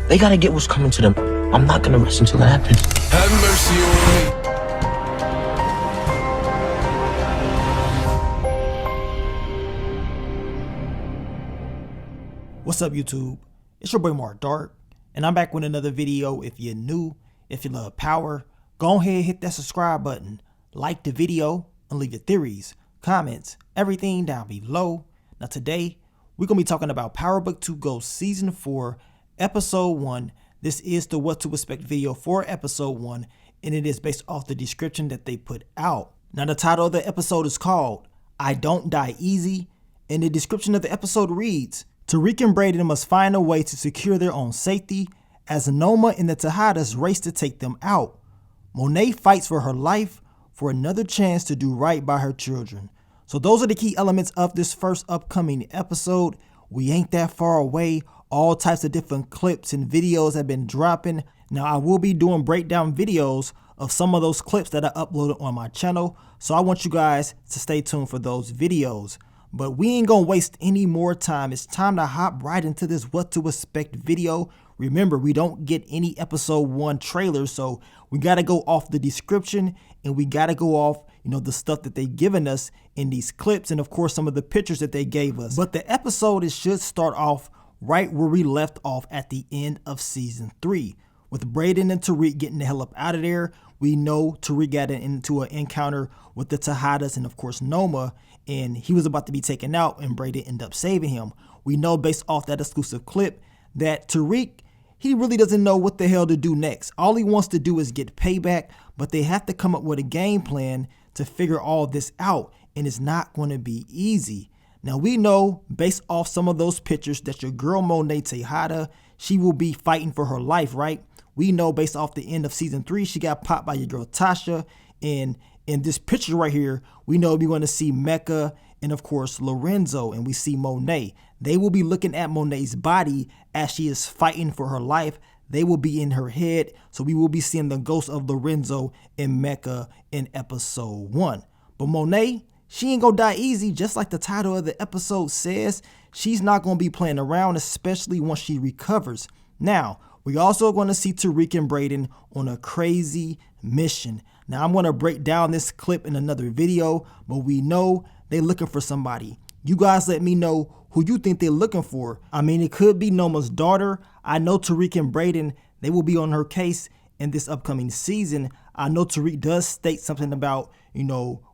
They gotta get what's coming to them. I'm not gonna rest until that happens. Have mercy on me. What's up, YouTube? It's your boy Mark Dark, and I'm back with another video. If you're new, if you love power, go ahead and hit that subscribe button, like the video, and leave your theories, comments, everything down below. Now today, we're going to be talking about Power Book 2 Go Season 4, Episode 1. This is the What to Expect video for Episode 1, and it is based off the description that they put out. Now the title of the episode is called, I Don't Die Easy, and the description of the episode reads, Tariq and Brayden must find a way to secure their own safety as Noma and the Tejadas race to take them out. Monet fights for her life for another chance to do right by her children. So those are the key elements of this first upcoming episode. We ain't that far away. All types of different clips and videos have been dropping. Now I will be doing breakdown videos of some of those clips that I uploaded on my channel. So I want you guys to stay tuned for those videos. But we ain't gonna waste any more time. It's time to hop right into this What to Expect video. Remember, we don't get any episode 1 trailers, so we gotta go off the description and we gotta go off, the stuff that they given us in these clips and of course some of the pictures that they gave us. But the episode should start off right where we left off at the end of season 3. With Brayden and Tariq getting the hell up out of there. We know Tariq got into an encounter with the Tejadas and of course Noma, and he was about to be taken out and Brayden ended up saving him. We know based off that exclusive clip that Tariq, he really doesn't know what the hell to do next. All he wants to do is get payback, but they have to come up with a game plan to figure all this out, and it's not going to be easy. Now we know based off some of those pictures that your girl Monet Tejada, she will be fighting for her life, right? We know based off the end of season 3, she got popped by your girl Tasha. And in this picture right here, we know we're going to see Mecca and of course Lorenzo, and we see Monet. They will be looking at Monet's body as she is fighting for her life. They will be in her head. So we will be seeing the ghost of Lorenzo and Mecca in episode 1. But Monet, she ain't gonna die easy. Just like the title of the episode says, she's not gonna be playing around, especially once she recovers. Now, we also going to see Tariq and Brayden on a crazy mission. Now, I'm going to break down this clip in another video, but we know they're looking for somebody. You guys let me know who you think they're looking for. I mean, it could be Noma's daughter. I know Tariq and Brayden, they will be on her case in this upcoming season. I know Tariq does state something about,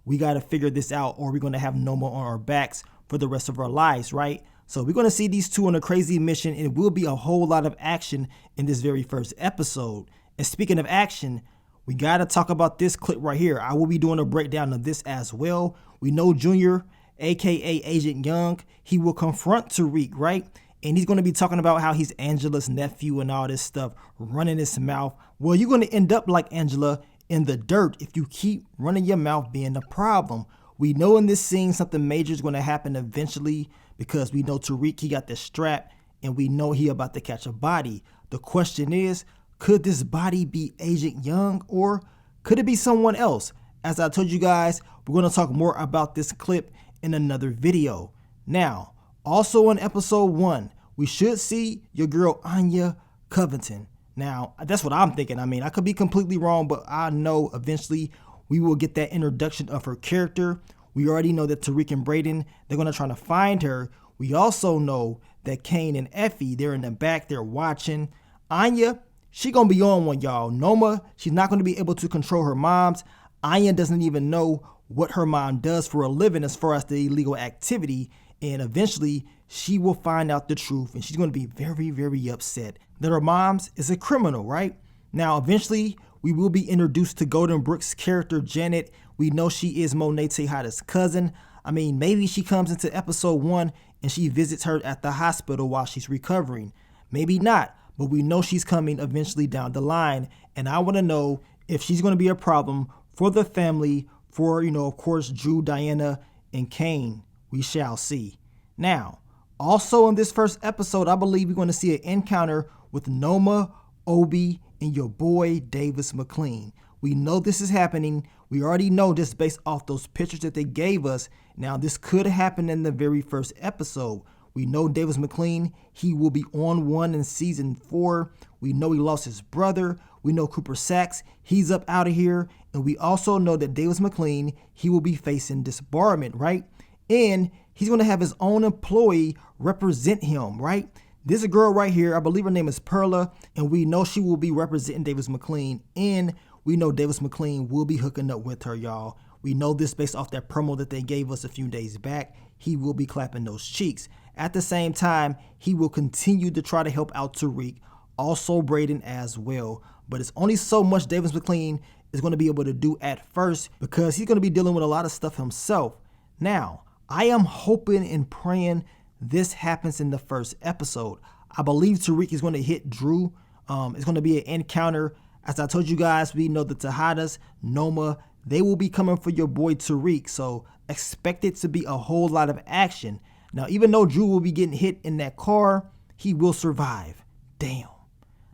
we got to figure this out or we're going to have Noma on our backs for the rest of our lives, right? So we're going to see these two on a crazy mission. It will be a whole lot of action in this very first episode. And speaking of action, we got to talk about this clip right here. I will be doing a breakdown of this as well. We know Junior, aka Agent Young, he will confront Tariq, right? And he's going to be talking about how he's Angela's nephew and all this stuff, running his mouth. Well, you're going to end up like Angela in the dirt if you keep running your mouth being a problem. We know in this scene something major is going to happen eventually, because we know Tariq, he got the strap and we know he about to catch a body. The question is, could this body be Agent Young or could it be someone else? As I told you guys, we're going to talk more about this clip in another video. Now, also in episode 1, we should see your girl Anya Covington. Now, that's what I'm thinking. I mean, I could be completely wrong, but I know eventually we will get that introduction of her character. We already know that Tariq and Brayden, they're going to try to find her. We also know that Kane and Effie, they're in the back, they're watching. Anya, she going to be on one, y'all. Noma, she's not going to be able to control her moms. Anya doesn't even know what her mom does for a living as far as the illegal activity. And eventually, she will find out the truth. And she's going to be very, very upset that her mom's is a criminal, right? Now, eventually, we will be introduced to Golden Brooks' character, Janet. We know she is Monet Tejada's cousin. I mean, maybe she comes into episode 1 and she visits her at the hospital while she's recovering. Maybe not, but we know she's coming eventually down the line. And I want to know if she's going to be a problem for the family, for, of course, Drew, Diana, and Kane. We shall see. Now, also in this first episode, I believe we're going to see an encounter with Noma, Obi, and your boy Davis MacLean. We know this is happening. We already know this based off those pictures that they gave us. Now, this could happen in the very first episode. We know Davis MacLean, he will be on one in season 4. We know he lost his brother. We know Cooper Saxe, he's up out of here. And we also know that Davis MacLean, he will be facing disbarment, right? And he's going to have his own employee represent him, right? This is a girl right here. I believe her name is Perla. And we know she will be representing Davis MacLean. And we know Davis MacLean will be hooking up with her, y'all. We know this based off that promo that they gave us a few days back. He will be clapping those cheeks. At the same time, he will continue to try to help out Tariq, also Brayden as well. But it's only so much Davis MacLean is going to be able to do at first because he's going to be dealing with a lot of stuff himself. Now, I am hoping and praying this happens in the first episode. I believe Tariq is going to hit Drew. It's going to be an encounter. As I told you guys, we know the Tejadas, Noma, they will be coming for your boy Tariq. So expect it to be a whole lot of action. Now, even though Drew will be getting hit in that car, he will survive. Damn.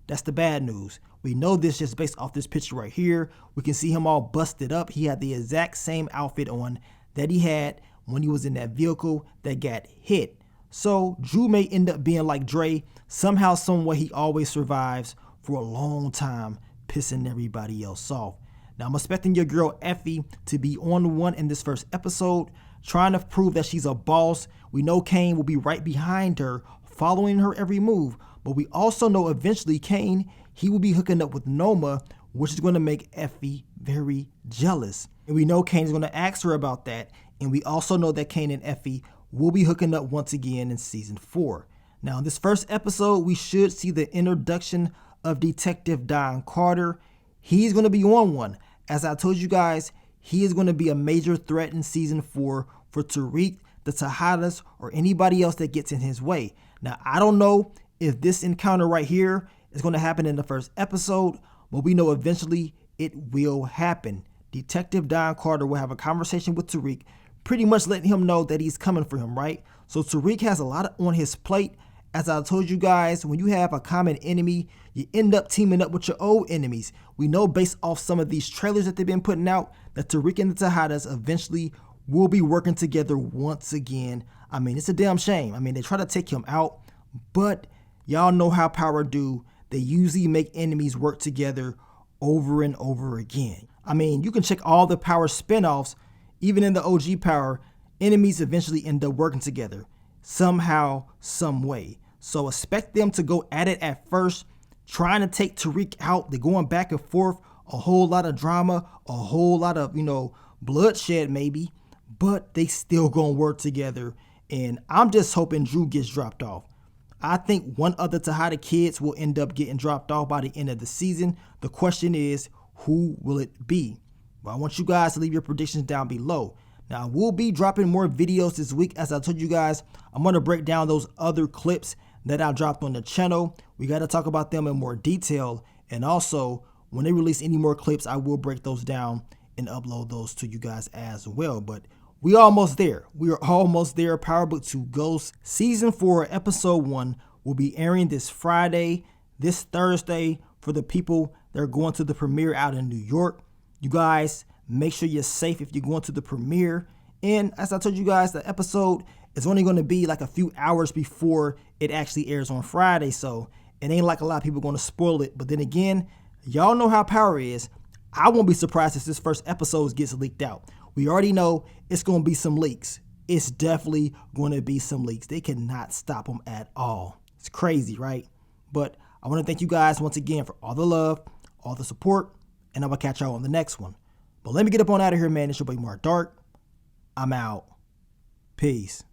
That's the bad news. We know this just based off this picture right here. We can see him all busted up. He had the exact same outfit on that he had when he was in that vehicle that got hit. So Drew may end up being like Dre. Somehow, some way, he always survives for a long time, pissing everybody else off. Now, I'm expecting your girl Effie to be on one in this first episode, trying to prove that she's a boss. We know Kane will be right behind her, following her every move. But we also know eventually Kane, he will be hooking up with Noma, which is going to make Effie very jealous. And we know Kane is going to ask her about that. And we also know that Kane and Effie will be hooking up once again in season 4. Now, in this first episode, we should see the introduction of Detective Don Carter. He's going to be on one. As I told you guys, he is going to be a major threat in season 4 for Tariq, the Tejadas, or anybody else that gets in his way. Now, I don't know if this encounter right here is going to happen in the first episode, but we know eventually it will happen. Detective Don Carter will have a conversation with Tariq, pretty much letting him know that he's coming for him, right? So Tariq has a lot on his plate. As I told you guys, when you have a common enemy, you end up teaming up with your old enemies. We know based off some of these trailers that they've been putting out that Tariq and the Tejadas eventually will be working together once again. I mean, it's a damn shame. I mean, they try to take him out, but y'all know how Power do. They usually make enemies work together over and over again. I mean, you can check all the Power spinoffs, even in the OG Power, enemies eventually end up working together somehow, some way. So expect them to go at it at first, trying to take Tariq out. They're going back and forth, a whole lot of drama, a whole lot of, bloodshed maybe, but they still gonna work together. And I'm just hoping Drew gets dropped off. I think one other Tejada kids will end up getting dropped off by the end of the season. The question is, who will it be? Well, I want you guys to leave your predictions down below. Now, we'll be dropping more videos this week. As I told you guys, I'm going to break down those other clips that I dropped on the channel. We got to talk about them in more detail. And also, when they release any more clips, I will break those down and upload those to you guys as well. But we are almost there. We are almost there. Power Book 2 Ghost Season 4 Episode 1 will be airing this Friday, this Thursday, for the people that are going to the premiere out in New York. You guys, make sure you're safe if you're going to the premiere. And as I told you guys, the episode is only going to be like a few hours before it actually airs on Friday. So it ain't like a lot of people going to spoil it. But then again, y'all know how Power is. I won't be surprised if this first episode gets leaked out. We already know it's going to be some leaks. It's definitely going to be some leaks. They cannot stop them at all. It's crazy, right? But I want to thank you guys once again for all the love, all the support, and I'm going to catch y'all on the next one. But let me get up on out of here, man. It's your boy Mark Dark. I'm out. Peace.